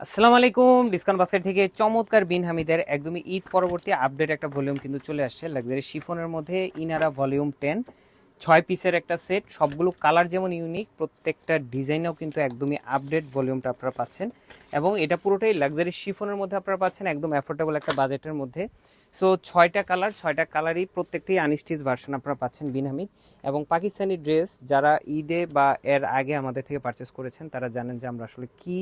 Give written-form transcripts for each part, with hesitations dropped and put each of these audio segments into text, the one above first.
আসসালামু আলাইকুম। Discount basket থেকে চমৎকার বিন হামিদের একদমই ঈদ পরবর্তী আপডেট একটা ভলিউম কিন্তু চলে আসছে। লাক্সারি শিফনের মধ্যে ইনারা ভলিউম 10 6 পিসের একটা সেট, সবগুলো কালার যেমন ইউনিক, প্রত্যেকটা ডিজাইনেও কিন্তু একদমই আপডেট ভলিউমটা আপনারা পাচ্ছেন। এবং এটা পুরোটাই লাক্সারি শিফনের মধ্যে আপনারা পাচ্ছেন একদম অ্যাফোর্ডেবল একটা বাজেটের মধ্যে। সো 6টা কালারই প্রত্যেকটি আনস্টিচ ভার্সন আপনারা পাচ্ছেন বিন হামিদ। এবং পাকিস্তানি ড্রেস যারা ঈদে বা এর আগে আমাদের থেকে পারচেস করেছেন তারা জানেন যে আমরা আসলে কি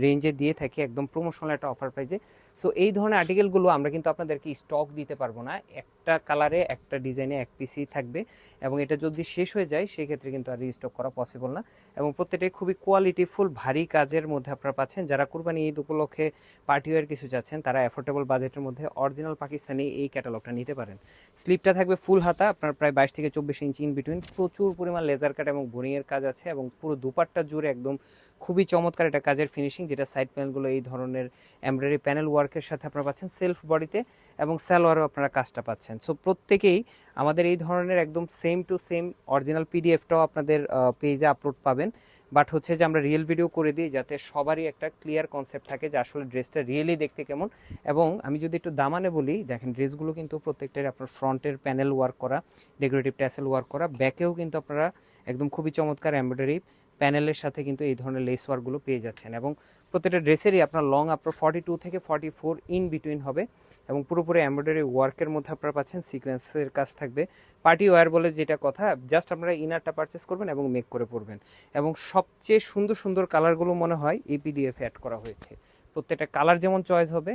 রেঞ্জে দিয়ে থাকি, একদম প্রমোশনাল একটা অফার প্রাইজে। সো এই ধরনের আর্টিকেলগুলো আমরা কিন্তু আপনাদেরকে স্টক দিতে পারবো না, একটা কালারে একটা ডিজাইনে এক পিসই থাকবে এবং এটা যদি শেষ হয়ে যায় সেক্ষেত্রে কিন্তু আর রিস্টক করা পসিবল না। এবং প্রত্যেকটাই খুবই কোয়ালিটিফুল ভারী কাজের মধ্যে আপনারা পাচ্ছেন। যারা কুরবানি ঈদ উপলক্ষে পার্টিওয়ার কিছু চাচ্ছেন তারা অ্যাফোর্ডেবল বাজেটের মধ্যে অরিজিনাল পাকিস্তানি এই ক্যাটালগটা নিতে পারেন। স্লিপটা থাকবে ফুল হাতা, আপনার প্রায় 22 থেকে 24 ইঞ্চি ইন বিটুইন, প্রচুর পরিমাণ লেজার কাট এবং বোরিংয়ের কাজ আছে এবং পুরো দুপাট্টা জুড়ে একদম খুবই চমৎকার একটা কাজের ফিনিশিং, যেটা সাইড প্যানেলগুলো এই ধরনের এমব্রয়ডারি প্যানেল ওয়ার্কের সাথে আপনারা পাচ্ছেন সেলফ বডিতে, এবং সালোয়ারও আপনারা কাজটা পাচ্ছেন। সো প্রত্যেকেই আমাদের এই ধরনের একদম সেম টু সেম অরিজিনাল পিডিএফটাও আপনাদের পেজে আপলোড পাবেন। বাট হচ্ছে যে আমরা রিয়েল ভিডিও করে দিই যাতে সবারই একটা ক্লিয়ার কনসেপ্ট থাকে যে আসলে ড্রেসটা রিয়েলি দেখতে কেমন। এবং আমি যদি একটু দামানে বলি, দেখেন ড্রেসগুলো কিন্তু প্রত্যেকটাই আপনার ফ্রন্টের প্যানেল ওয়ার্ক করা, ডেকোরেটিভ ট্যাসেল ওয়ার্ক করা, ব্যাকেও কিন্তু আপনারা একদম খুবই চমৎকার এমব্রয়ডারি প্যানেলের সাথে কিন্তু এই ধরনের লেস ওয়ার্কগুলো পেয়ে যাচ্ছেন। এবং প্রত্যেকটা ড্রেসেরই আপনার লং আপনার 42 থেকে 44 ইন বিটুইন হবে এবং পুরোপুরি এমব্রয়ডারি ওয়ার্কের মধ্যে আপনারা পাচ্ছেন, সিকোয়েন্সের কাজ থাকবে। পার্টি ওয়্যার বলে যেটা কথা, জাস্ট আপনারা ইনারটা পারচেস করবেন এবং মেক করে পরবেন। এবং সবচেয়ে সুন্দর সুন্দর কালারগুলো মনে হয় এই পিডিএফ অ্যাড করা হয়েছে। প্রত্যেকটা কালার যেমন চয়েস হবে,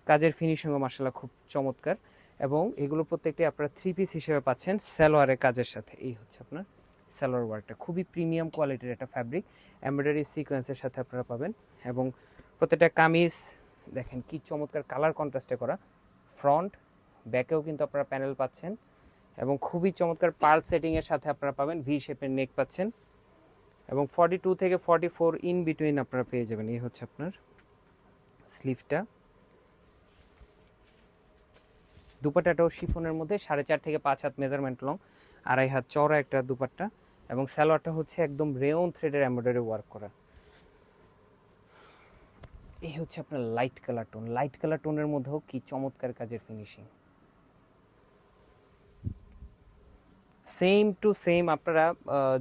কাজের ফিনিশিংও মার্শাল্লাহ খুব চমৎকার। এবং এগুলো প্রত্যেকটি আপনারা 3 পিস হিসেবে পাচ্ছেন সালোয়ারের কাজের সাথে। এই হচ্ছে আপনার সালোয়ার ওয়ার্কটা, খুবই প্রিমিয়াম কোয়ালিটির একটা ফ্যাব্রিক, এমব্রয়ডারি সিকোয়েন্সের সাথে আপনারা পাবেন। এবং প্রত্যেকটা কামিজ দেখেন কি চমৎকার কালার কন্ট্রাস্টে করা, ফ্রন্ট ব্যাকেও কিন্তু আপনারা প্যানেল পাচ্ছেন এবং খুবই চমৎকার পার্ল সেটিংয়ের সাথে আপনারা পাবেন, ভি শেপের নেক পাচ্ছেন এবং 42 থেকে 44 ইন বিটুইন আপনারা পেয়ে যাবেন। এই হচ্ছে আপনার স্লিভটা। দুপাট্টাটাও শিফনের মধ্যে 4.5 থেকে 5 হাত মেজারমেন্ট লং, 2.5 হাত চওড়া একটা দুপাট্টা এবং সালোয়ারটা হচ্ছে একদম রেয়ন থ্রেডের এমব্রয়ডারি ওয়ার্ক করা। এই হচ্ছে আপনার light colour tone, light colour টোনের মধ্যেও কি চমৎকার কাজের ফিনিশিং। সেম টু সেম আপনারা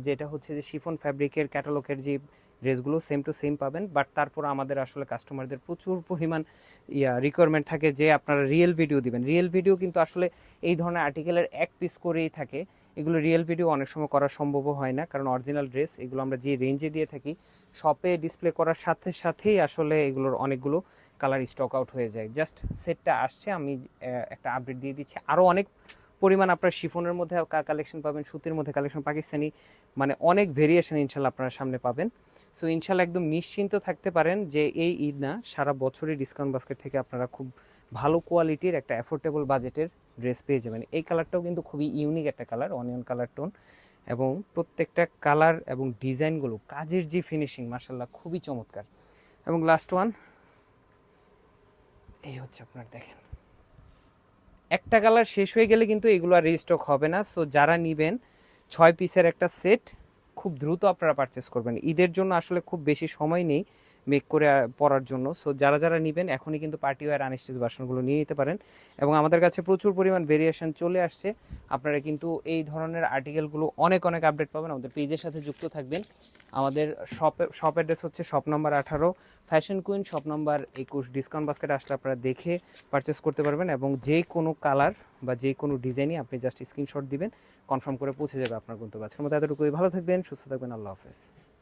যেটা হচ্ছে যে শিফন ফ্যাব্রিকের ক্যাটালগের যে ড্রেসগুলো সেম টু সেম পাবেন। বাট তারপর আমাদের আসলে কাস্টমারদের প্রচুর পরিমাণ রিকোয়ারমেন্ট থাকে যে আপনারা রিয়েল ভিডিও দিবেন। রিয়েল ভিডিও কিন্তু আসলে এই ধরনের আর্টিকেলের এক পিস করেই থাকে, এগুলো রিয়েল ভিডিও অনেক সময় করা সম্ভবও হয় না, কারণ অরিজিনাল ড্রেস এগুলো আমরা যে রেঞ্জে দিয়ে থাকি শপে ডিসপ্লে করার সাথে সাথেই আসলে এগুলোর অনেকগুলো কালার স্টক আউট হয়ে যায়। জাস্ট সেটটা আসছে, আমি একটা আপডেট দিয়ে দিচ্ছি। আরও অনেক পরিমাণ আপনার শিফনের মধ্যে কালেকশন পাবেন, সুতির মধ্যে কালেকশন, পাকিস্তানি, মানে অনেক ভেরিয়েশন ইনশাল্লাহ আপনারা সামনে পাবেন। সো ইনশাল্লাহ একদম নিশ্চিন্ত থাকতে পারেন যে এই ঈদ না, সারা বছরই ডিসকাউন্ট বাস্কেট থেকে আপনারা খুব ভালো কোয়ালিটির একটা অ্যাফোর্ডেবল বাজেটের ড্রেস পেয়ে যাবেন। এই কালারটাও কিন্তু খুবই ইউনিক একটা কালার, অনিয়ন কালার টোন, এবং প্রত্যেকটা কালার এবং ডিজাইনগুলো কাজের যে ফিনিশিং মার্শাল্লাহ খুবই চমৎকার। এবং লাস্ট ওয়ান, এই হচ্ছে আপনার দেখেন, একটা কালার শেষ হয়ে গেলে কিন্তু এগুলো আর রিস্টক হবে না। সো যারা নেবেন 6 পিসের একটা সেট খুব দ্রুত আপনারা পারচেস করবেন, ঈদের জন্য আসলে খুব বেশি সময় নেই মেক করে পরার জন্য। সো যারা যারা নেবেন এখনই কিন্তু পার্টি ওয়্যার আনস্টিচ ভার্সনগুলো নিয়ে নিতে পারেন। এবং আমাদের কাছে প্রচুর পরিমাণ ভেরিয়েশন চলে আসছে, আপনারা কিন্তু এই ধরনের আর্টিকেলগুলো অনেক অনেক আপডেট পাবেন। আমাদের পেজের সাথে যুক্ত থাকবেন। আমাদের শপ অ্যাড্রেস হচ্ছে shop number 18 fashion queen, shop number 21। Discount basket আসলে আপনারা দেখে পারচেস করতে পারবেন এবং যে কোনো কালার বা যে কোনো ডিজাইনই আপনি জাস্ট স্ক্রিনশট দিবেন, কনফার্ম করে পৌঁছে যাবে আপনার গন্তব্যে। আজকের মতো এতটুকুই, ভালো থাকবেন, সুস্থ থাকবেন, আল্লাহ হাফেজ।